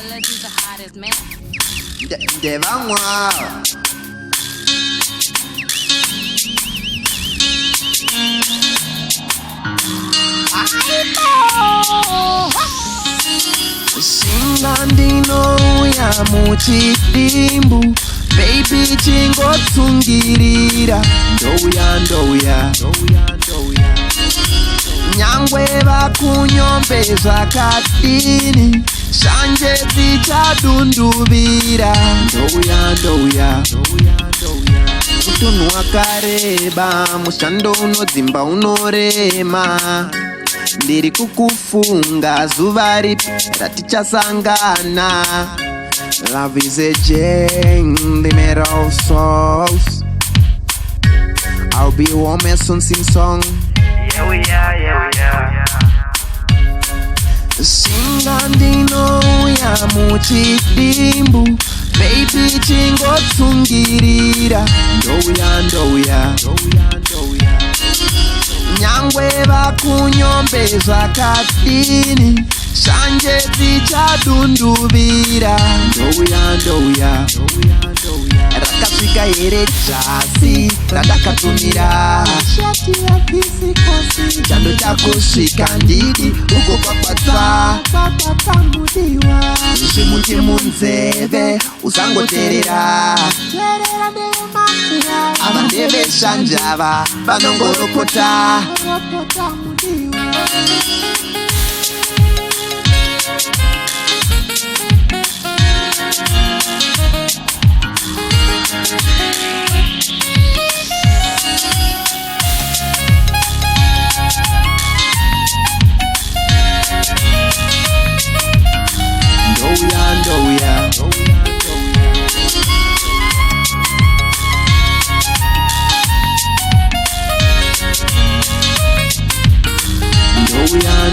Melody's the hottest, man. Devamwa. Singandino ya muchidimbu, baby chingotsungirira ndouya nyangwe vakunyombe zvakadini shanje dzichadunduvira ndouya utunhu wakareba mushando unodzimba unorema ndiri kukufunga zuva ripi ratichasangana. Love is a gem, the made of souls. I'll be warm and soon sing song. Yeah, we are. Singandino ya muchidimbu, baby chingotsungirira ndouya nyangwe vakunyombe zvakadini shanje dzichadunduvira ndouya rakasvika here dzasi radakatumira chando chakusvika ndidi uko kwakwatsa zvimuti munzeve usangoteerera ava ndeveshanjava vanongoropota.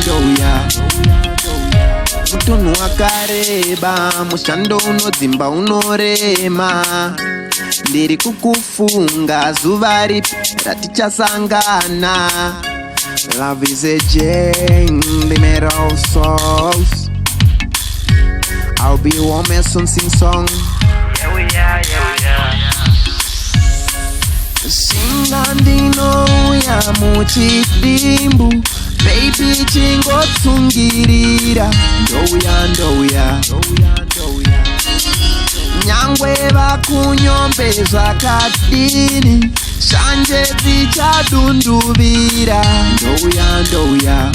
Ndouya utunhu wakareba mushando unodzimba unorema ndiri kukufunga zuva ripi ratichasangana. Love is a gem, the made of souls. I'll be warm and soon sing song. Yeah, we are. Singandino ya muchidimbu, baby chingotsungirira ndouya nyangwe vakunyombe zvakadini shanje dzichadunduvira ndouya